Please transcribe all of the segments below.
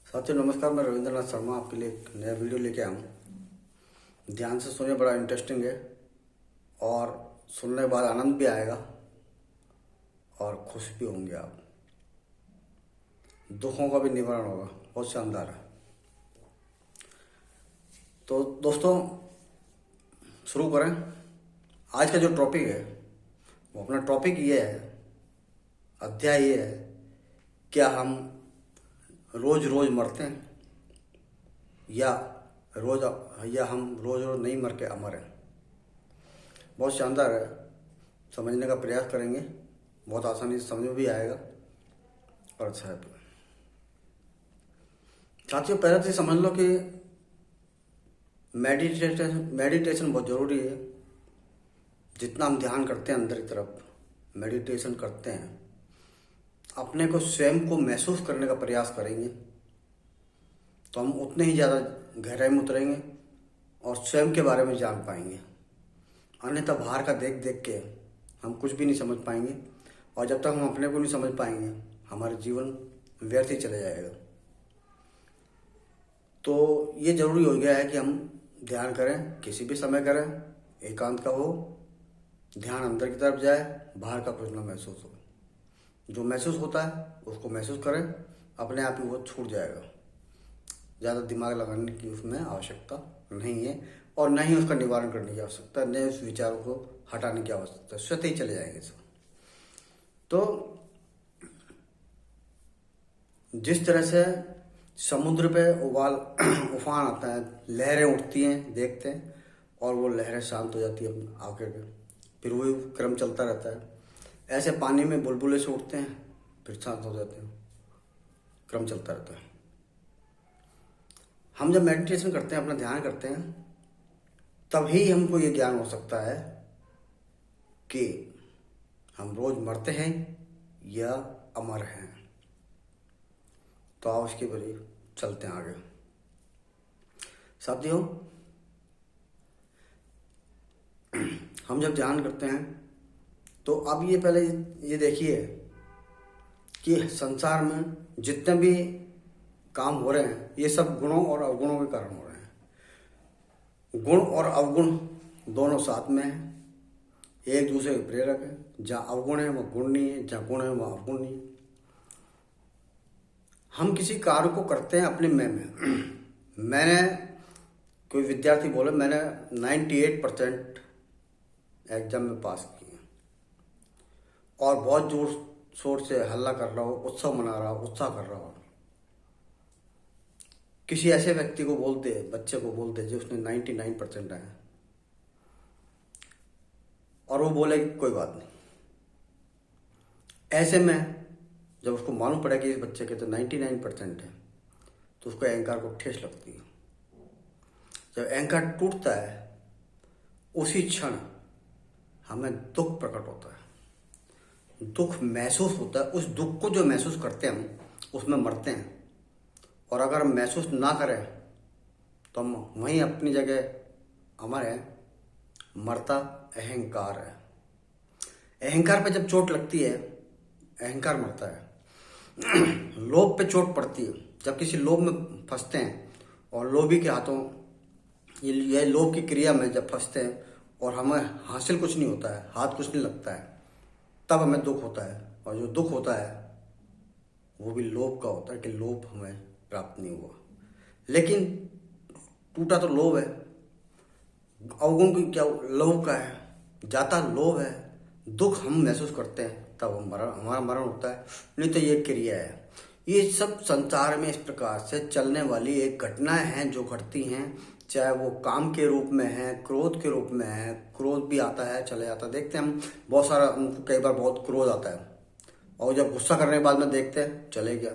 साथियों नमस्कार, मैं रविंद्रनाथ शर्मा आपके लिए एक नया वीडियो लेके आया हूँ। ध्यान से सुनिए, बड़ा इंटरेस्टिंग है और सुनने के बाद आनंद भी आएगा और खुश भी होंगे आप। दुखों का भी निवारण होगा, बहुत शानदार है। तो दोस्तों शुरू करें। आज का जो टॉपिक है वो अपना टॉपिक ये है, अध्याय ये है, क्या हम रोज रोज मरते हैं या हम रोज रोज नहीं मर के अमर हैं। बहुत शानदार है, समझने का प्रयास करेंगे, बहुत आसानी से समझ में भी आएगा और अच्छा है। साथियों पहले से समझ लो कि मेडिटेशन बहुत ज़रूरी है। जितना हम ध्यान करते हैं, अंदर की तरफ मेडिटेशन करते हैं, अपने को स्वयं को महसूस करने का प्रयास करेंगे तो हम उतने ही ज़्यादा गहराई में उतरेंगे और स्वयं के बारे में जान पाएंगे। अन्यथा बाहर का देख देख के हम कुछ भी नहीं समझ पाएंगे और जब तक हम अपने को नहीं समझ पाएंगे हमारा जीवन व्यर्थ ही चले जाएगा। तो ये ज़रूरी हो गया है कि हम ध्यान करें, किसी भी समय करें, एकांत का हो, ध्यान अंदर की तरफ जाए, बाहर का कुछ ना महसूस हो। जो महसूस होता है उसको महसूस करें, अपने आप ही वो छूट जाएगा। ज़्यादा दिमाग लगाने की उसमें आवश्यकता नहीं है और न ही उसका निवारण करने की आवश्यकता, न उस विचारों को हटाने की आवश्यकता, स्वतः ही चले जाएंगे सब। तो जिस तरह से समुद्र पे उफान आता है, लहरें उठती हैं, देखते हैं और वो लहरें शांत हो जाती है आकर के, फिर वही क्रम चलता रहता है। ऐसे पानी में बुलबुले से उठते हैं, फिर शांत हो जाते हैं, क्रम चलता रहता है। हम जब मेडिटेशन करते हैं, अपना ध्यान करते हैं, तभी हमको ये ज्ञान हो सकता है कि हम रोज मरते हैं या अमर हैं। तो आओ इसके बड़ी चलते हैं आगे। साथियों हम जब ध्यान करते हैं तो अब ये पहले ये देखिए कि संसार में जितने भी काम हो रहे हैं ये सब गुणों और अवगुणों के कारण हो रहे हैं। गुण और अवगुण दोनों साथ में हैं, एक दूसरे के प्रेरक है। जहाँ अवगुण है वह गुण नहीं है, जहाँ गुण है वह अवगुण नहीं है। हम किसी कार्य को करते हैं अपने मैंने कोई विद्यार्थी बोले मैंने 98% एग्जाम में पास किया और बहुत जोर शोर से हल्ला कर रहा हो, उत्सव मना रहा हो, उत्साह कर रहा हो। किसी ऐसे व्यक्ति को बोलते, बच्चे को बोलते जो उसने 99% आया और वो बोले कोई बात नहीं। ऐसे में जब उसको मालूम पड़ा कि इस बच्चे के तो 99% है तो उसको अहंकार को ठेस लगती है। जब अहंकार टूटता है उसी क्षण हमें दुख प्रकट होता है, दुख महसूस होता है। उस दुख को जो महसूस करते हैं हम उसमें मरते हैं और अगर हम महसूस ना करें तो हम वहीं अपनी जगह अमर हैं। मरता अहंकार है। अहंकार पे जब चोट लगती है अहंकार मरता है। लोभ पे चोट पड़ती है, जब किसी लोभ में फंसते हैं और लोभी के हाथों ये लोभ की क्रिया में जब फंसते हैं और हमें हासिल कुछ नहीं होता है, हाथ कुछ नहीं लगता है, तब हमें दुख होता है। और जो दुख होता है वो भी लोभ का होता है कि लोभ हमें प्राप्त नहीं हुआ। लेकिन टूटा तो लोभ है, अवगुण की क्या लोभ का है, जाता लोभ है। दुख हम महसूस करते हैं तब हमारा मरण होता है, नहीं तो ये क्रिया है। ये सब संसार में इस प्रकार से चलने वाली एक घटनाएं हैं जो घटती हैं, चाहे वो काम के रूप में है, क्रोध के रूप में है। क्रोध भी आता है, चले जाता है। देखते हैं हम बहुत सारा, उनको कई बार बहुत क्रोध आता है और जब गुस्सा करने के बाद में देखते हैं चले गया,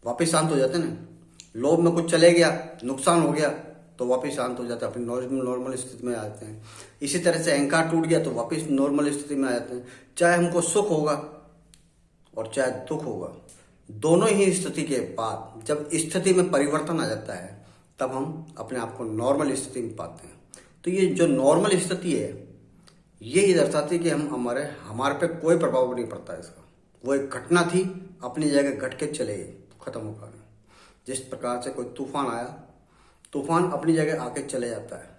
वापिस शांत हो जाते हैं ना। लोभ में कुछ चले गया, नुकसान हो गया तो वापिस शांत हो जाते हैं, अपनी नॉर्मल स्थिति में आ जाते हैं। इसी तरह से अहंकार टूट गया तो वापिस नॉर्मल स्थिति में आ जाते हैं। चाहे हमको सुख होगा और चाहे दुख होगा, दोनों ही स्थिति के बाद जब स्थिति में परिवर्तन आ जाता है तब हम अपने आप को नॉर्मल स्थिति में पाते हैं। तो ये जो नॉर्मल स्थिति है ये दर्शाती है कि हमारे पे कोई प्रभाव नहीं पड़ता इसका। वो एक घटना थी, अपनी जगह घट के चले गए, खत्म हो गए। जिस प्रकार से कोई तूफान आया, तूफान अपनी जगह आके चले जाता है।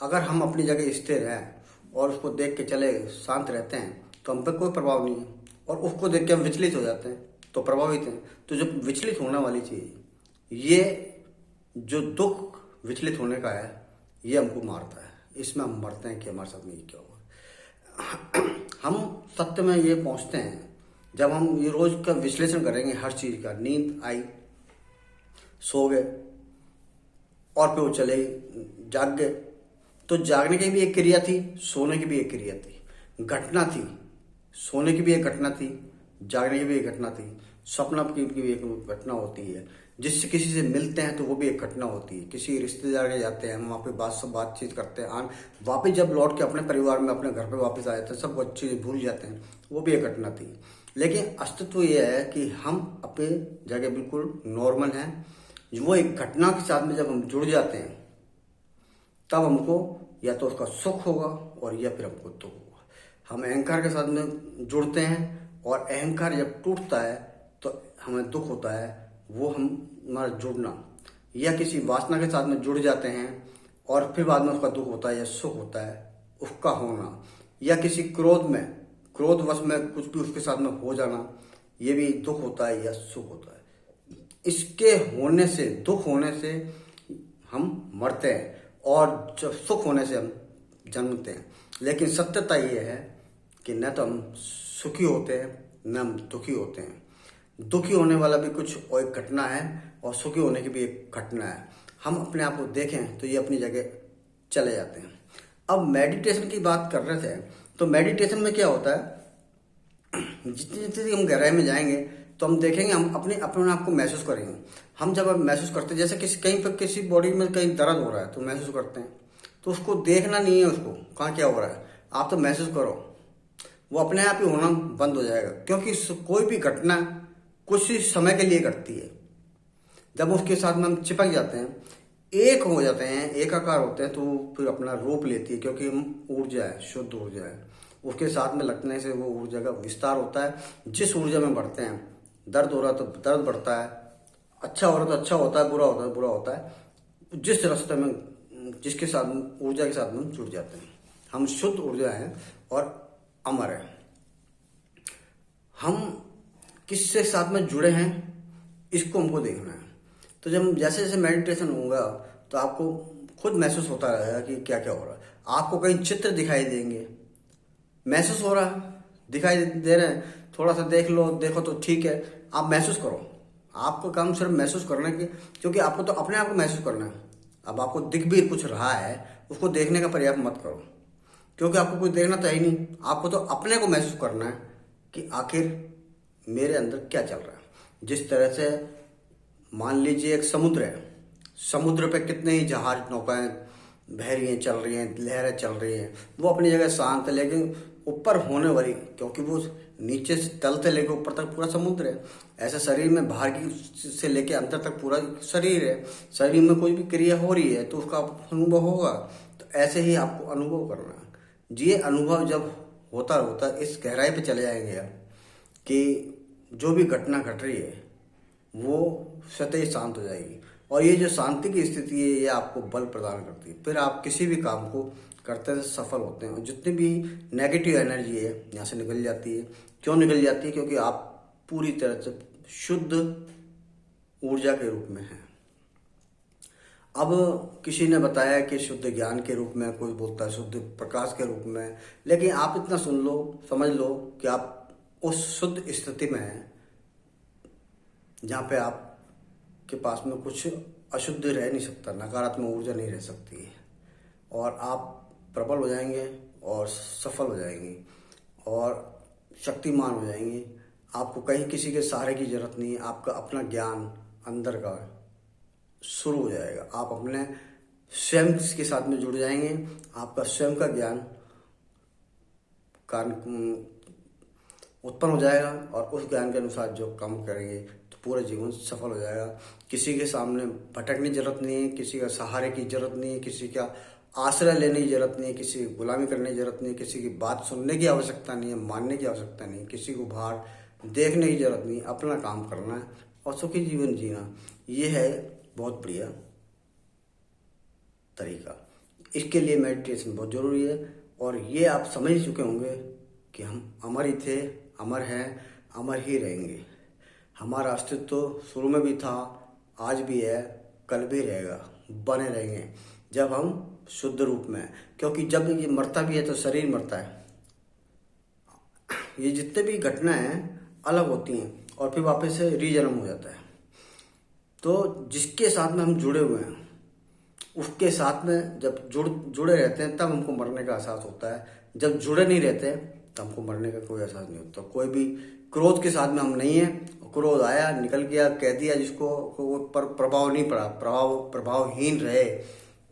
अगर हम अपनी जगह स्थिर हैं और उसको देख के चले शांत रहते हैं तो हम पे कोई प्रभाव नहीं है, और उसको देख के हम विचलित हो जाते हैं तो प्रभावित हैं। तो जो विचलित होने वाली चीज़, ये जो दुख विचलित होने का है, ये हमको मारता है। इसमें हम मरते हैं कि हमारे साथ में ये क्या हुआ। हम सत्य में ये पहुंचते हैं जब हम ये रोज का विश्लेषण करेंगे हर चीज का। नींद आई, सो गए, और फिर वो चले जाग गए, तो जागने की भी एक क्रिया थी, सोने की भी एक क्रिया थी, घटना थी। सोने की भी एक घटना थी, जागने की भी एक घटना थी, सपना की भी एक घटना होती है। जिससे किसी से मिलते हैं तो वो भी एक घटना होती है। किसी रिश्तेदार के जाते हैं, हम वहाँ पे बातचीत करते हैं, वापस जब लौट के अपने परिवार में अपने घर पे वापस आ जाते हैं, सब अच्छी भूल जाते हैं, वो भी एक घटना थी। लेकिन अस्तित्व ये है कि हम अपने जगह बिल्कुल नॉर्मल हैं। वो एक घटना के साथ में जब हम जुड़ जाते हैं तब हमको या तो उसका सुख होगा और या फिर हमको दुख होगा। हम अहंकार के साथ में जुड़ते हैं और अहंकार जब टूटता है तो हमें दुख होता है। वो हमारा जुड़ना, या किसी वासना के साथ में जुड़ जाते हैं और फिर बाद में उसका दुख होता है या सुख होता है उसका होना, या किसी क्रोधवश में कुछ भी उसके साथ में हो जाना, ये भी दुख होता है या सुख होता है। इसके होने से, दुख होने से हम मरते हैं और जब सुख होने से हम जन्मते हैं। लेकिन सत्यता ये है कि न तो हम सुखी होते हैं न हम दुखी होते हैं। दुखी होने वाला भी कुछ और एक घटना है और सुखी होने की भी एक घटना है। हम अपने आप को देखें तो ये अपनी जगह चले जाते हैं। अब मेडिटेशन की बात कर रहे थे, तो मेडिटेशन में क्या होता है, जितनी जितनी हम गहराई में जाएंगे तो हम देखेंगे, हम अपने आप को महसूस करेंगे। हम जब महसूस करते हैं, जैसे कहीं पर किसी बॉडी में कहीं दर्द हो रहा है तो महसूस करते हैं, तो उसको देखना नहीं है, उसको कहाँ क्या हो रहा है, आप तो महसूस करो, वो अपने आप ही होना बंद हो जाएगा। क्योंकि कोई भी घटना कुछ ही समय के लिए घटती है। जब उसके साथ में हम चिपक जाते हैं, एक हो जाते हैं, एकाकार होते हैं, तो फिर अपना रूप लेती है। क्योंकि हम ऊर्जा है, शुद्ध ऊर्जा है, उसके साथ में लगने से वो ऊर्जा का विस्तार होता है। जिस ऊर्जा में बढ़ते हैं, दर्द हो रहा तो दर्द बढ़ता है, अच्छा हो रहा तो अच्छा होता है, बुरा होता है बुरा होता है। जिस रास्ते में, जिसके साथ ऊर्जा के साथ में जुड़ जाते हैं, हम शुद्ध ऊर्जा हैं और अमर है। हम किससे साथ में जुड़े हैं, इसको हमको देखना है। तो जब जैसे जैसे मेडिटेशन होगा तो आपको खुद महसूस होता रहेगा कि क्या क्या हो रहा है। आपको कई चित्र दिखाई देंगे, महसूस हो रहा है, दिखाई दे रहे हैं, थोड़ा सा देख लो, देखो तो ठीक है, आप महसूस करो। आपको काम सिर्फ महसूस करना है, क्योंकि आपको तो अपने आप को महसूस करना है। अब आपको दिख भी कुछ रहा है, उसको देखने का प्रयास मत करो, क्योंकि आपको कुछ देखना तो है ही नहीं। आपको तो अपने को महसूस करना है कि आखिर मेरे अंदर क्या चल रहा है। जिस तरह से मान लीजिए एक समुद्र है, समुद्र पे कितने ही जहाज, नौकाएं बह रही हैं, चल रही हैं, लहरें चल रही हैं, वो अपनी जगह शांत है। लेकिन ऊपर होने वाली, क्योंकि वो नीचे से तल से लेकर ऊपर तक पूरा समुद्र है, ऐसे शरीर में बाहर की से लेकर अंदर तक पूरा शरीर है। शरीर में कोई भी क्रिया हो रही है तो उसका अनुभव होगा। तो ऐसे ही आपको अनुभव करना है। ये अनुभव जब होता होता इस गहराई पे चले जाएंगे कि जो भी घटना घट रही है वो स्वतः ही शांत हो जाएगी। और ये जो शांति की स्थिति है, ये आपको बल प्रदान करती है। फिर आप किसी भी काम को करते हैं सफल होते हैं, और जितनी भी नेगेटिव एनर्जी है यहाँ से निकल जाती है। क्यों निकल जाती है? क्योंकि आप पूरी तरह से शुद्ध ऊर्जा के रूप में हैं। अब किसी ने बताया कि शुद्ध ज्ञान के रूप में, कोई बोलता है शुद्ध प्रकाश के रूप में, लेकिन आप इतना सुन लो, समझ लो कि आप उस शुद्ध स्थिति में हैं जहाँ पे आपके पास में कुछ अशुद्ध रह नहीं सकता, नकारात्मक ऊर्जा नहीं रह सकती है, और आप प्रबल हो जाएंगे और सफल हो जाएंगे और शक्तिमान हो जाएंगे। आपको कहीं किसी के सहारे की जरूरत नहीं है। आपका अपना ज्ञान अंदर का शुरू हो जाएगा। आप अपने स्वयं के साथ में जुड़ जाएंगे। आपका स्वयं का ज्ञान उत्पन्न हो जाएगा और उस ज्ञान के अनुसार जो काम करेंगे तो पूरा जीवन सफल हो जाएगा। किसी के सामने भटकने की जरूरत नहीं है, किसी का सहारे की जरूरत नहीं है, किसी का आश्रय लेने की जरूरत नहीं है, किसी की गुलामी करने की जरूरत नहीं है, किसी की बात सुनने की आवश्यकता नहीं है, मानने की आवश्यकता नहीं है, किसी को बाहर देखने की जरूरत नहीं है। अपना काम करना है और सुखी जीवन जीना, ये है बहुत बढ़िया तरीका। इसके लिए मेडिटेशन बहुत ज़रूरी है। और ये आप समझ चुके होंगे कि हम अमर ही थे, अमर हैं, अमर ही रहेंगे। हमारा अस्तित्व तो शुरू में भी था, आज भी है, कल भी रहेगा, बने रहेंगे जब हम शुद्ध रूप में। क्योंकि जब ये मरता भी है तो शरीर मरता है। ये जितने भी घटनाएं हैं अलग होती हैं और फिर वापस से रीजन्म हो जाता है। तो जिसके साथ में हम जुड़े हुए हैं उसके साथ में जब जुड़े रहते हैं तब हमको मरने का एहसास होता है। जब जुड़े नहीं रहते तब हमको मरने का कोई एहसास नहीं होता। कोई भी क्रोध के साथ में हम नहीं है, क्रोध आया निकल गया, कह दिया जिसको, पर प्रभाव नहीं पड़ा, प्रभावहीन रहे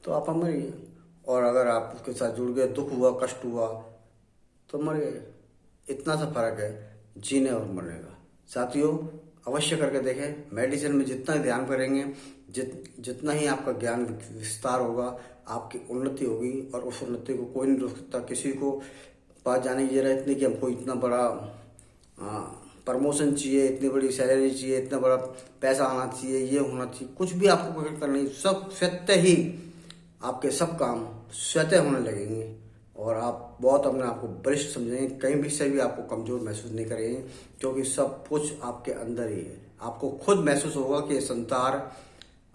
तो आप अमर ही हैं। और अगर आप उसके साथ जुड़ गए, दुख हुआ, कष्ट हुआ तो मर गए। इतना सा फर्क है जीने और मरने का। साथियों, अवश्य करके देखें। मेडिसिन में जितना ध्यान करेंगे, जितना ही आपका ज्ञान विस्तार होगा, आपकी उन्नति होगी। और उस उन्नति को कोई नहीं रोक सकता। किसी को पास जाने की जरूरत नहीं कि हमको इतना बड़ा प्रमोशन चाहिए, इतनी बड़ी सैलरी चाहिए, इतना बड़ा पैसा आना चाहिए, ये होना चाहिए। कुछ भी आपको करना नहीं, सब स्वतः ही आपके सब काम स्वतः होने लगेंगे और आप बहुत अपने आप को वरिष्ठ समझेंगे। कहीं भी से भी आपको कमजोर महसूस नहीं करेंगे, क्योंकि सब कुछ आपके अंदर ही है। आपको खुद महसूस होगा कि ये संसार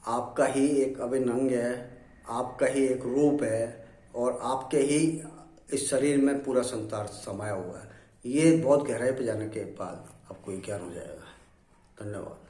आपका ही एक अभिन्न अंग है, आपका ही एक रूप है और आपके ही इस शरीर में पूरा संसार समाया हुआ है। ये बहुत गहराई पे जाने के बाद आपको ये ज्ञान हो जाएगा। धन्यवाद।